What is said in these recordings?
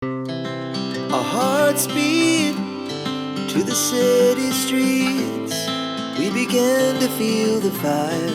Our hearts beat to the city streets. We began to feel the fire.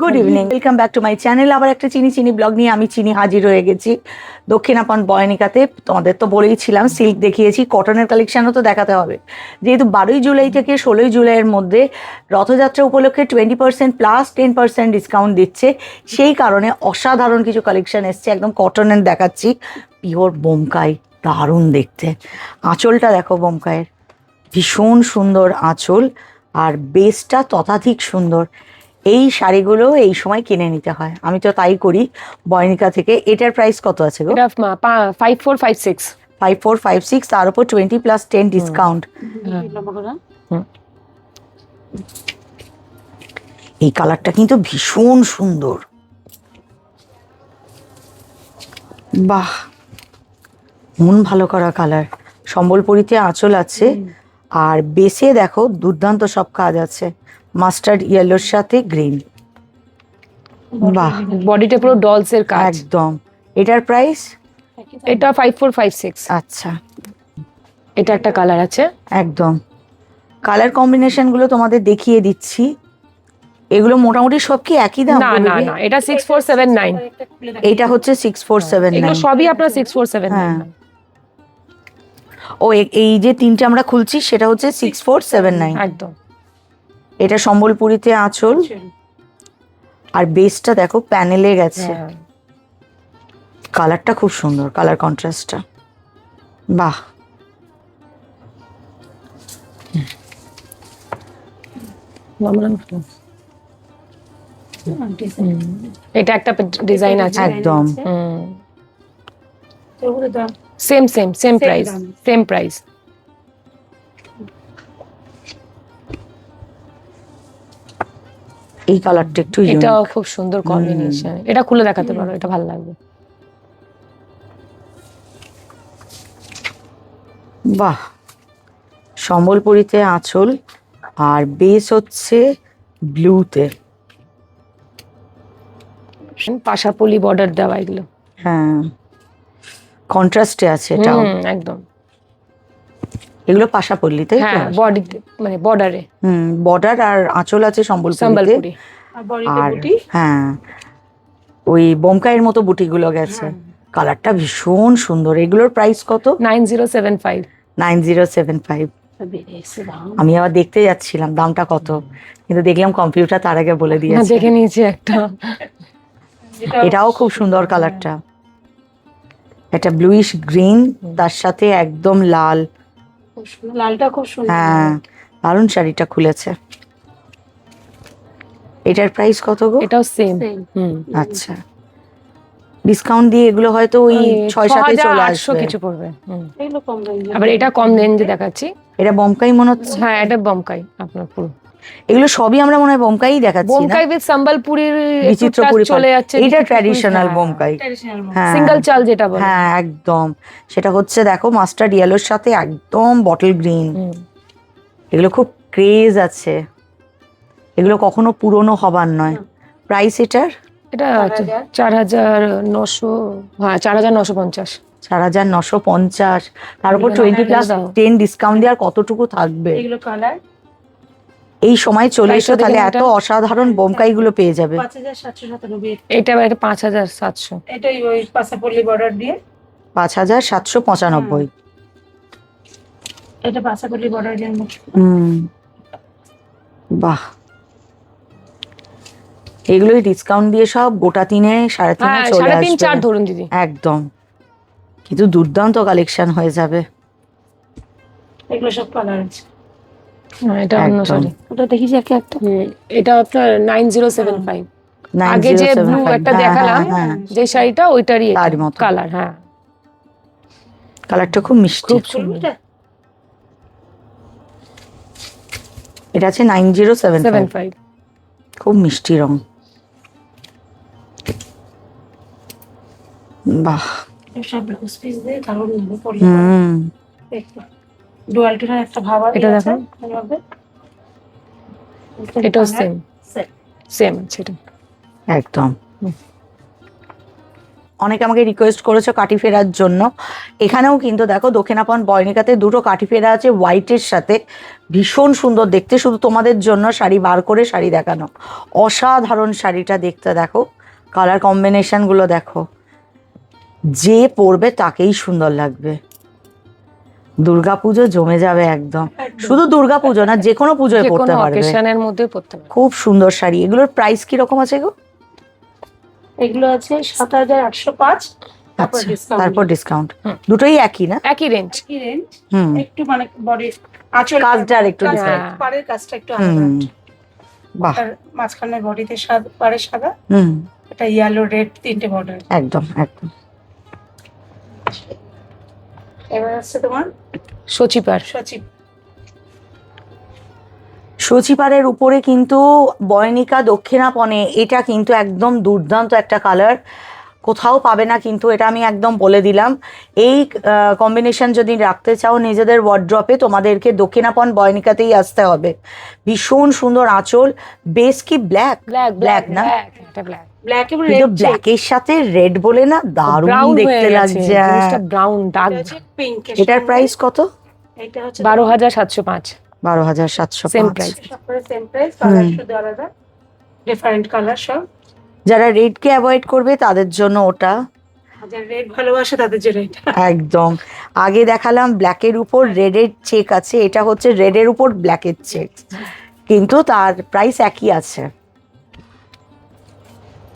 Good evening, welcome back to my channel. আবার একটা চিনি blog নিয়ে আমি চিনি হাজির হয়ে গেছি দক্ষিণাপন বয়নিকাতে। তোমাদের তো বলেইছিলাম সিল্ক দেখিয়েছি, কটনের কালেকশনও তো দেখাতে হবে, যেহেতু 12ই জুলাই থেকে 16ই জুলাইয়ের মধ্যে রথযাত্রা উপলক্ষে 20% প্লাস 10% ডিসকাউন্ট দিচ্ছে। সেই কারণে অসাধারণ কিছু কালেকশন এসছে, একদম কটনের দেখাচ্ছি। পিওর বোমকাই, দারুণ দেখতে। আঁচলটা দেখো বোমকাইয়ের, ভীষণ সুন্দর আঁচল, আর বেসটা ততাধিক সুন্দর। এই শাড়িগুলো এই সময় কিনে নিতে হয়, আমি তো তাই করি বয়নিকা থেকে। এটার প্রাইস কত আছে গো? এটা 5456 5456, তার উপর 20+10 ডিসকাউন্ট। এই কালারটা কিন্তু ভীষণ সুন্দর, বাহ, মন ভালো করা কালার। সম্বলপুরীতে আঁচল আছে, আর বেসে দেখো দুর্দান্ত সব কাজ আছে, মাস্টার্ড ইয়েলোর সাথে গ্রিন। বাহ, বডিটা পুরো ডলস এর কাজ একদম। এটার প্রাইস? এটা 5456। আচ্ছা, এটা একটা কালার আছে, একদম। কালার কম্বিনেশন গুলো তোমাদের দেখিয়ে দিচ্ছি। এগুলো মোটামুটি সব কি একই দাম? না না না, এটা 6479। এইটা হচ্ছে 6479। এগুলো সবই আপনার 6479। হ্যাঁ, ও এই যে তিনটে আমরা খুলছি সেটা হচ্ছে 6479 একদম। এটা সম্বলপুরীতে আঁচল, আর বেসটা দেখো প্যানেলে গেছে। কালারটা খুব সুন্দর, কালার কন্ট্রাস্টটা, বাহ। এটা একটা ডিজাইন আছে, একদম সেম প্রাইস। এই কালারটা একটু এটাও ইউনিক, খুব সুন্দর কম্বিনেশন। এটা খুলে দেখাতে পারো, এটা ভালো লাগবে। বাহ। সম্বলপুরীতে আঁচল, আর বেস হচ্ছে ব্লুতে। পাশাপলি বর্ডার দেওয়া এগুলো, হ্যাঁ, কন্ট্রাস্টে আছে এটাও। একদম। এগুলো পাশাপল্লি, তাই তো? হ্যাঁ, বডিতে মানে বর্ডারে। বর্ডার আর আঁচল আছে সম্বলপুরীতে। সম্বলপুরি আর হ্যাঁ, ওই বোমকাইয়ের মতো বুটিগুলো গেছে। কালারটা ভীষণ সুন্দর। এগুলোর প্রাইস কত? 9075। 9075। আমি আবার দেখতে যাচ্ছিলাম দামটা কত, কিন্তু দেখলাম কম্পিউটার তার আগে বলে দিয়েছে। দেখে নিয়েছি একটা। এটাও খুব সুন্দর কালারটা, এটা ব্লুইশ গ্রিন, তার সাথে একদম লাল। লালটা খুব সুন্দর। হ্যাঁ, দারুণ শাড়িটা খুলেছে। এটার প্রাইস কত গো? এটাও সেম। আচ্ছা, ডিসকাউন্ট দিয়ে এগুলো হয়তো ওই 6-7 চলে 6800 আসবে। কিছু পড়বে। এগুলো কম রেঞ্জে। আবার এটা কম রেঞ্জে দেখাচ্ছি। এটা বোমকাই মনে হচ্ছে। হ্যাঁ, এটা বোমকাই আপনার পুরো। এগুলো সবই আমরা মনে হয় বোমকাই দেখাচ্ছি না? বোমকাই উইথ সম্বলপুরীর বিচিত্রপুরী চলে যাচ্ছে। এটা ট্র্যাডিশনাল বোমকাই। হ্যাঁ, সিঙ্গেল চাল যেটা বলে। হ্যাঁ একদম। সেটা হচ্ছে দেখো মাস্টার্ড ইয়েলোর সাথে একদম বটল গ্রিন। এগুলো খুব ক্রেজ আছে, এগুলো কখনো পুরনো হবার নয়। প্রাইস এটার? এটা 4900। হ্যাঁ, 4950। 4950, তার উপর 20+10 ডিসকাউন্ট দেওয়ার কতটুকু থাকবে? এগুলো কালার এই সময় চলে এসো, তাহলে এত অসাধারণ বোমকাই গুলো পেয়ে যাবে। 5797। এটা 5700। এটাই ওই পাশাপল্লি বর্ডার দিয়ে 5795। এটা পাশাপল্লি বর্ডার দিয়ে। বাহ, এগুলোই ডিসকাউন্ট দিয়ে সব গোটা 3-3.5 চলে আসবে। 3.5-4 ধরুন দিদি। একদম, কিন্তু দুর্দান্ত কালেকশন হয়ে যাবে। এগুলো সব কালার আছে। এটা অন্য শাড়ি, ওটা দেখি যে একটা। এটা আপনার 9075। আগে যে ব্লু একটা দেখালাম, যে শাড়িটা ওইটারই কালার। হ্যাঁ, কালারটা খুব মিষ্টি, খুব সুন্দর। এটা আছে 9075। খুব মিষ্টি রং। বাহ, সব ব্লাউজ পিস দিয়ে কারণ পড়লে হুম, ডুয়াল টোনের একটা ভাব আছে। এটা দেখো, এটাও সেম সেম আছে এটা একদম। অনেকে আমাকে রিকোয়েস্ট করেছো কাঠি ফেরার জন্য। এখানেও কিন্তু দেখো দক্ষিণাপন বয়নিকাতে দুটো কাঠি ফেরা আছে হোয়াইটের সাথে, ভীষণ সুন্দর দেখতে। শুধু তোমাদের জন্য শাড়ি বার করে শাড়ি দেখানো, অসাধারণ শাড়িটা দেখতে। দেখো কালার কম্বিনেশনগুলো দেখো, যে পরবে তাকেই সুন্দর লাগবে। দুর্গাপুজো জমে যাবে একদম। শুধু দুর্গাপুজো না, যে কোনো পুজোয় পরতে পারবে, অকেশনের মধ্যে পরতে পারবে। খুব সুন্দর শাড়ি। এগুলোর প্রাইস কি রকম আছে গো? এগুলো আছে 7805, তারপর ডিসকাউন্ট। দুটোই একই না? একই রেঞ্জ। হুম, একটু মানে বডি আঁচল কাজটা আর একটু different। পাড়ের কাজটা একটু আলাদা। বাহ, আর মাঝখানে বডিতে সাদা, পাড়ে সাদা, হুম, এটা ইয়েলো রেড তিনটে বর্ডার। একদম একদম। এবার আছে তোমার সচিপার। সচিপাড়ের উপরে কিন্তু বয়নিকা দক্ষিণাপনে, এটা কিন্তু একদম দুর্দান্ত একটা কালার, কোথাও পাবে না কিন্তু, এটা আমি একদম বলে দিলাম। এই কম্বিনেশন যদি রাখতে চাও নিজেদের ওয়ার্ড্রপে, তোমাদেরকে দক্ষিণাপন বয়নিকাতেই আসতে হবে। ভীষণ সুন্দর আঁচল, বেস কি ব্ল্যাক ব্ল্যাক না, ব্ল্যাক এবং কিন্তু ব্ল্যাকের সাথে রেড বলে না, দারুণ দেখতে লাগছে। Brown dark pink. এটার প্রাইস কত? এটা হচ্ছে 12705। 12705 same price, same price, colour শুধু আলাদা, ডিফারেন্ট কালার সব। যারা রেডকে অ্যাভয়েড করবে তাদের জন্য ওটা, যারা রেড ভালোবাসে তাদের জন্য এটা। একদম। আগে দেখালাম ব্ল্যাকের উপর রেডের চেক আছে, এটা হচ্ছে রেডের উপর ব্ল্যাকের চেক, কিন্তু তার প্রাইস একই আছে।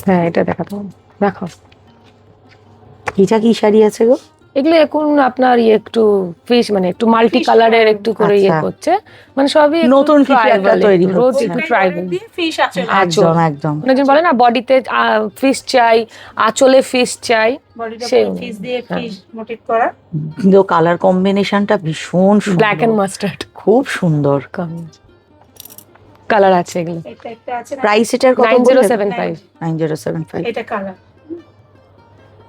হ্যাঁ, এটা দেখাতো, দেখো এটা কি শাড়ি আছে গো? এগুলো এখন আপনার একটু ফিশ, মানে একটু মাল্টি কালারের একটু করে করছে, মানে সবই নতুন কিছু একটা তৈরি হচ্ছে, একটু ট্রাইবাল ফিশ আছে। একদম একদম। অনেকজন বলে না বডিতে ফিশ চাই, আঁচলে ফিশ চাই, সেই ফিশ দিয়ে ফিশ মোটিভ করা। কিন্তু কালার কম্বিনেশনটা ভীষণ সুন্দর, ব্ল্যাক এন্ড মাস্টার্ড, খুব সুন্দর কালার আছে এগুলো। এটা একটা আছে, প্রাইস এটার কত? 9075। 9075। এটা কালার,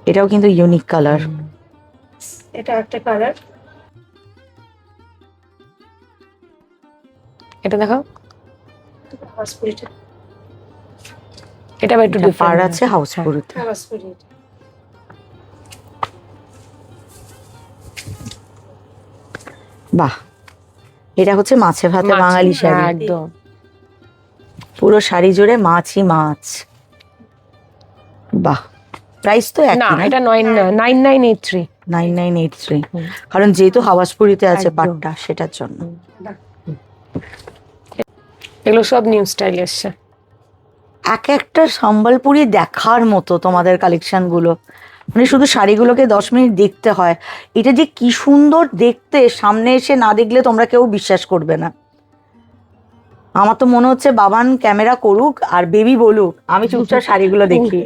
এটাও কিন্তু ইউনিক কালার। এটা একটা কালার, এটা দেখো, এটা একটু পার আছে হাউসফুলতে। বাহ, এটা হচ্ছে মাছে ভাতে বাঙালি শাড়ি, একদম পুরো শাড়ি জুড়ে মাছই মাছ। বাহ, প্রাইস তো একই না, না? এটা 9983। 9983, কারণ যেহেতু হাওয়াসপুরিতে আছে পাটটা, সেটার জন্য। এগুলো সব নিউ স্টাইল এসছে। এক একটা সম্বলপুরি দেখার মতো তোমাদের কালেকশন গুলো, মানে শুধু শাড়িগুলোকে 10 মিনিট দেখতে হয়। এটা যে কি সুন্দর দেখতে, সামনে এসে না দেখলে তোমরা কেউ বিশ্বাস করবে না। আমার তো মনে হচ্ছে বাবান ক্যামেরা করুক আর বেবি বলুক, আমি চুপচাপ শাড়িগুলো দেখি।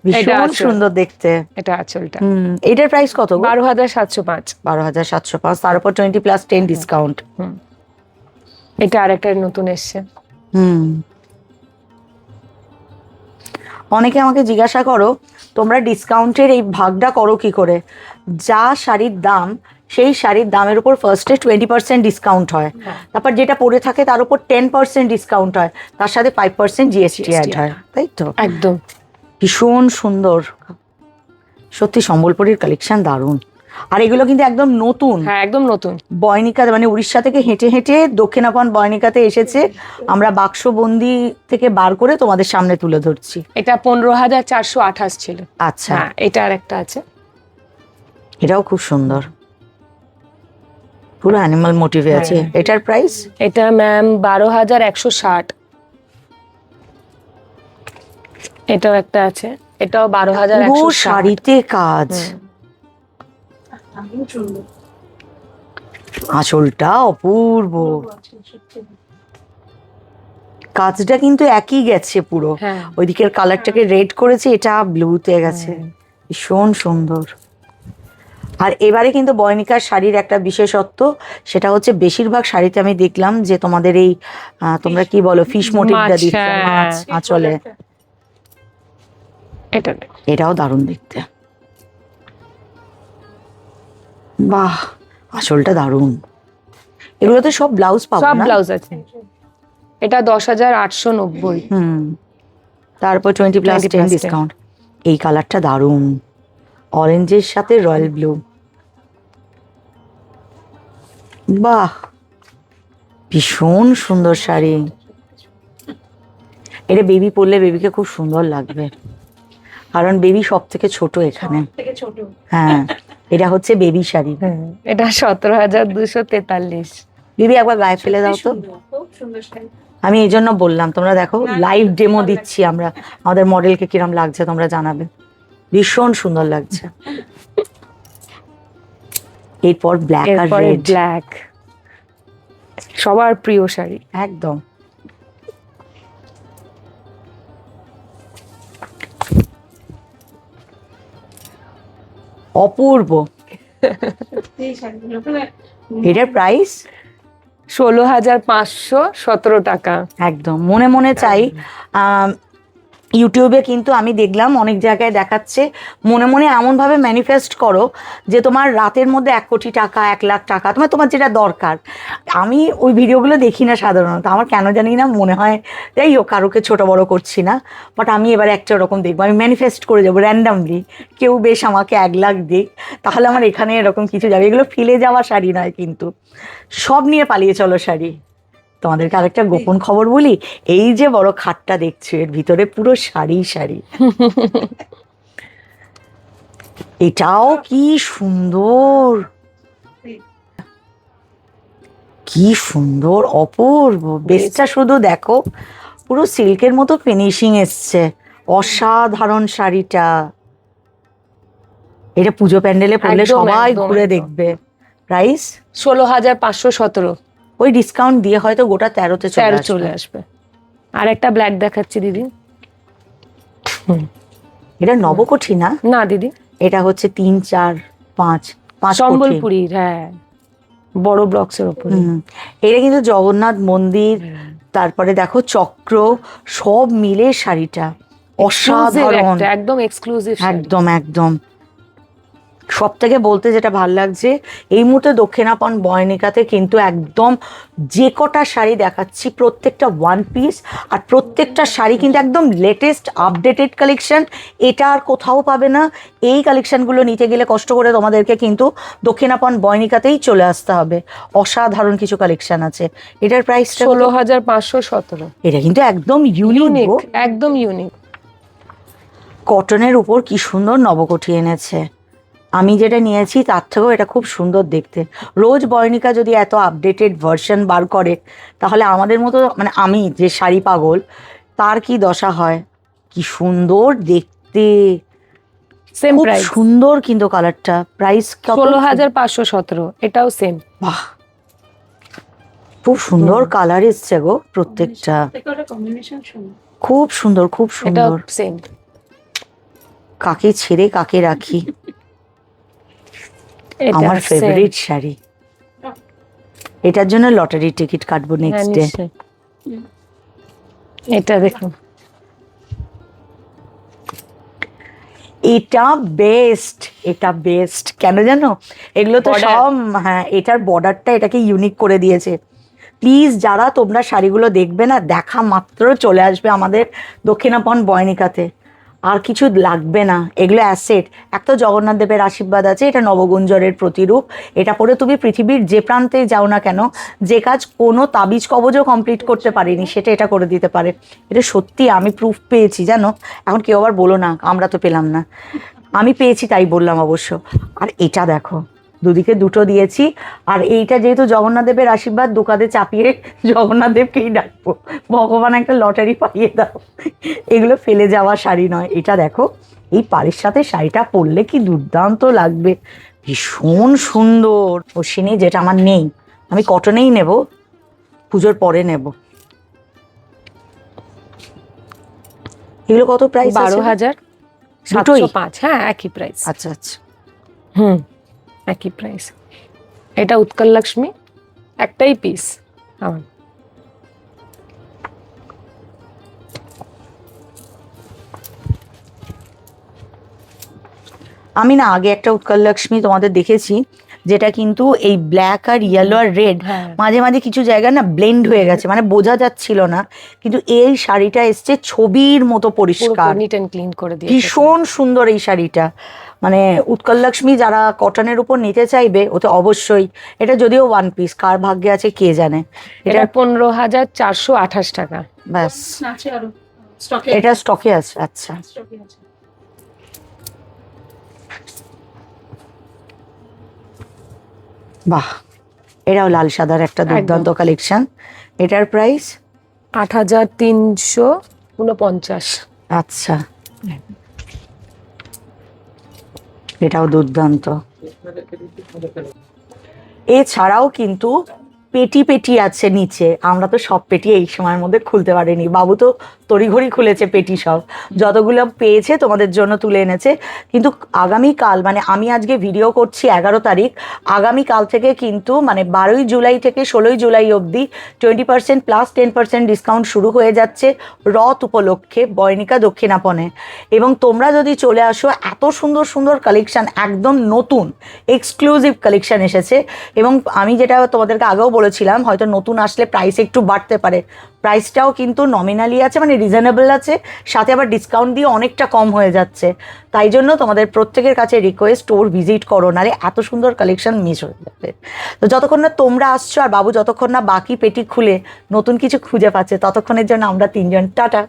ভীষণ সুন্দর দেখতে। এটা আঁচলটা। এটার প্রাইস কত? 12705। 12705, তার উপর 20+10 ডিসকাউন্ট। এটা আরেকটা নতুন এসছে। অনেকে আমাকে জিজ্ঞাসা করো তোমরা ডিসকাউন্টের এই ভাগটা করো কি করে। যা শাড়ির দাম, সেই শাড়ির দামের উপর ফার্স্টে 20% ডিসকাউন্ট হয়, তারপর যেটা পড়ে থাকে তার উপর 10% ডিসকাউন্ট হয়, তার সাথে 5% জিএসটি অ্যাড হয়, তাই তো? একদম, ভীষণ সুন্দর সত্যি, সম্বলপুরীর কালেকশন দারুণ। আর এগুলো কিন্তু একদম নতুন, হ্যাঁ একদম নতুন। বয়নিকা মানে উড়িষ্যা থেকে হেঁটে হেঁটে দক্ষিণাপন বয়নিকাতে এসেছে, আমরা বাক্সবন্দি থেকে বার করে তোমাদের সামনে তুলে ধরছি। এটা 15428 ছিল। আচ্ছা, এটা আরেকটা আছে, এটাও খুব সুন্দর, পুরো অ্যানিমাল মোটিভে আছে। এটার প্রাইস? এটা ম্যাম 12160। এটাও একটা আছে, এটাও 12160। শাড়িতে কাজ, আঁচলটা অপূর্ব, কাজটা কিন্তু একই গেছে পুরো। ওইদিকের কালারটাকে রেড করেছে, এটা ব্লুতে গেছে, ভীষণ সুন্দর। আর এবারে কিন্তু বয়নিকার শাড়ির একটা বিশেষত্ব, সেটা হচ্ছে বেশিরভাগ শাড়িতে আমি দেখলাম যে তোমাদের এই তোমরা কি বলো ফিশ মোটিভটা দিচ্ছে, মাছ আঁচলে। এটাও দারুণ দেখতে, বাহ আঁচলটা দারুণ। এগুলোতে সব ব্লাউজ পাবো সব না? ব্লাউজ আছে। এটা 10,890। তারপর 20+10 ডিসকাউন্ট। এই কালারটা দারুণ, অরেঞ্জের সাথে রয়্যাল ব্লু, বাহ ভীষণ সুন্দর শাড়ি। এটা বেবি পরলে বেবিকে খুব সুন্দর লাগবে, কারণ বেবি সব থেকে ছোট এখানে। হ্যাঁ এটা হচ্ছে বেবি শাড়ি। এটা 17,243। বেবি একবার গায়ে ফেলে দাও তো। আমি এই জন্য বললাম, তোমরা দেখো লাইভ ডেমো দিচ্ছি আমরা, আমাদের মডেলকে কিরম লাগছে তোমরা জানাবে, ভীষণ সুন্দর লাগছে। এরপর ব্ল্যাক আর রেড, ব্ল্যাক সবার প্রিয় শাড়ি একদম। অপূর্ব। এটার প্রাইস 16,517 টাকা। একদম মনে মনে চাই। ইউটিউবে কিন্তু আমি দেখলাম অনেক জায়গায় দেখাচ্ছে, মনে মনে এমন ভাবে ম্যানিফেস্ট করো যে তোমার রাতের মধ্যে 1 কোটি টাকা, 1 লাখ টাকা, তোমার যেটা দরকার। আমি ওই ভিডিওগুলো দেখি না সাধারণত, আমার কেন জানি না মনে হয়, যাই হোক কারোকে ছোট বড় করছি না, বাট আমি এবার একটা ওরকম দেখবো, আমি ম্যানিফেস্ট করে যাবো র্যান্ডামলি, কেউ বেশ আমাকে 1 লাখ দিক, তাহলে আমার এখানে এরকম কিছু যাবে। এগুলো ফেলে যাওয়া শাড়ি নয় কিন্তু, সব নিয়ে পালিয়ে চলো শাড়ি। তোমাদেরকে আরেকটা গোপন খবর বলি, এই যে বড় খাটটা দেখছো এর ভিতরে পুরো শাড়ি শাড়ি। এটাও কি সুন্দর, কি সুন্দর, অপূর্ব। বেসটা শুধু দেখো, পুরো সিল্কের মতো ফিনিশিং এসছে, অসাধারণ শাড়িটা। এটা পুজো প্যান্ডেলে পরলে সবাই ঘুরে দেখবে। প্রাইস 16,517। ওই ডিসকাউন্ট দিয়ে হয়তো গোটা 13তে চলে আসবে। আর একটা ব্ল্যাক দেখাচ্ছি দিদি। এটা নবকোঠি না? না দিদি, এটা হচ্ছে 3, 4, 5 সম্বলপুরীর, হ্যাঁ বড় ব্লকসের উপরে। এটা কিন্তু জগন্নাথ মন্দির, তারপরে দেখো চক্র, সব মিলে শাড়িটা অসাধারণ, একদম এক্সক্লুসিভ, একদম একদম। সব থেকে বলতে যেটা ভাল লাগছে, এই মুহূর্তে দক্ষিণাপন বয়নিকাতে কিন্তু একদম যে কটা শাড়ি দেখাচ্ছি প্রত্যেকটা 1 পিস, আর প্রত্যেকটা শাড়ি কিন্তু একদম লেটেস্ট আপডেটেড কালেকশন। এটা আর কোথাও পাবে না। এই কালেকশনগুলো নিতে গেলে কষ্ট করে তোমাদেরকে কিন্তু দক্ষিণাপন বয়নিকাতেই চলে আসতে হবে। অসাধারণ কিছু কালেকশন আছে। এটার প্রাইসটা 16,517। এটা কিন্তু একদম ইউনিক, একদম ইউনিক। কটনের উপর কি সুন্দর নবকোঠি এনেছে। আমি যেটা নিয়েছি তার থেকেও এটা খুব সুন্দর দেখতে। রোজ বয়নিকা যদি এত আপডেটেড ভার্সন বার করে, তাহলে আমাদের মতো, মানে আমি যে শাড়ি পাগল, তার কি দশা হয়। কি সুন্দর দেখতে, সেম খুব প্রাইস, সুন্দর কিন্তু কালারটা। প্রাইস 16,517। এটাও সেম। বাহ, খুব সুন্দর কালার এসছে গো প্রত্যেকটা, খুব সুন্দর, খুব সুন্দর। সেম। কাকে ছেড়ে কাকে রাখি, আমার ফেভারিট শাড়ি। এটার জন্য লটারি টিকিট কাটবো নেক্সট ডে। এটা দেখুন, এটা বেস্ট, এটা বেস্ট কেন জানো, এগুলো তো সব, হ্যাঁ এটার বর্ডারটা এটাকে ইউনিক করে দিয়েছে। প্লিজ যারা তোমরা শাড়িগুলো দেখবে না, দেখা মাত্র চলে আসবে আমাদের দক্ষিণাপন বয়নিকাতে, আর কিছু লাগবে না। এগুলো অ্যাসেট। এক তো জগন্নাথ দেবের আশীর্বাদ আছে, এটা নবগুঞ্জরের প্রতিরূপ। এটা পরে তুমি পৃথিবীর যে প্রান্তে যাও না কেন, যে কাজ কোনো তাবিজ কবজও কমপ্লিট করতে পারিনি, সেটা এটা করে দিতে পারে। এটা সত্যি, আমি প্রুফ পেয়েছি জানো। এখন কেউ আবার বলো না আমরা তো পেলাম না, আমি পেয়েছি তাই বললাম অবশ্য। আর এটা দেখো, দুদিকে দুটো দিয়েছি। আর এইটা যেহেতু জগন্নাথ দেবের আশীর্বাদ, দোকানে চাপিয়ে জগন্নাথ দেবকেই ডাকবো, ভগবান একটা লটারি পাইয়ে দাও। এগুলো ফেলে যাওয়া শাড়ি নয়। এটা দেখো, এই পাড়ের সাথে শাড়িটা পরলে কি দুর্দান্ত লাগবে, ভীষণ সুন্দর। অশ্বিনী, যেটা আমার নেই, আমি কটনেই নেব, পুজোর পরে নেব। এগুলো কত প্রাইস? 12,705। হ্যাঁ একই প্রাইস। আচ্ছা আচ্ছা। একই প্রাইস। এটা উৎকল লক্ষ্মী, একটাই পিস। আমি না আগে একটা উৎকল লক্ষ্মী তোমাদের দেখেছি, যেটা কিন্তু এই ব্ল্যাক আর ইয়েলো আর রেড মাঝে মাঝে কিছু জায়গায় না ব্লেন্ড হয়ে গেছে, মানে বোঝা যাচ্ছিল না, কিন্তু এই শাড়িটা এসছে ছবির মতো পরিষ্কার, নিট এন্ড ক্লিন করে দিয়ে, ভীষণ সুন্দর এই শাড়িটা। মানে উৎকল লক্ষ্মী যারা কটনের উপর নিতে চাইবে ওতে অবশ্যই, এটা যদিও ওয়ান পিস, কার ভাগ্যে আছে কে জানে। এটা 15,428 টাকা। ব্যাস, এটা স্টকে আছে। আচ্ছা, বাহ, এটাও লাল সাদার একটা দুর্দান্ত কালেকশন। এটার প্রাইস 8,349। আচ্ছা, এটাও দুর্দান্ত। এছাড়াও কিন্তু পেটি পেটি আছে নিচে, আমরা তো সব পেটি এই সময়ের মধ্যে খুলতে পারিনি, বাবু তো তড়িঘড়ি খুলেছে পেটি, সব যতগুলো পেয়েছে তোমাদের জন্য তুলে এনেছে। কিন্তু আগামীকাল, মানে আমি আজকে ভিডিও করছি 11 তারিখ, আগামীকাল থেকে কিন্তু মানে 12ই জুলাই থেকে 16ই জুলাই অবধি 20% প্লাস 10% ডিসকাউন্ট শুরু হয়ে যাচ্ছে রথ উপলক্ষে বয়নিকা দক্ষিণাপনে। এবং তোমরা যদি চলে আসো, এত সুন্দর সুন্দর কালেকশন, একদম নতুন এক্সক্লুসিভ কালেকশন এসেছে। এবং আমি যেটা তোমাদেরকে আগেও বলেছিলাম, হয়তো নতুন আসলে প্রাইস একটু বাড়তে পারে, প্রাইসটাও কিন্তু নমিনালি আছে, মানে রিজনেবল আছে, সাথে আবার ডিসকাউন্ট দিয়ে অনেকটা কম হয়ে যাচ্ছে। তাই জন্য তোমাদের প্রত্যেকের কাছে রিকোয়েস্ট, স্টোর ভিজিট করো, নাহলে এত সুন্দর কালেকশন মিস হয়ে যাবে। তো যতক্ষণ না তোমরা আসছো আর বাবু যতক্ষণ না বাকি পেটি খুলে নতুন কিছু খুঁজে পাচ্ছে, ততক্ষণের জন্য আমরা তিনজন টাটা।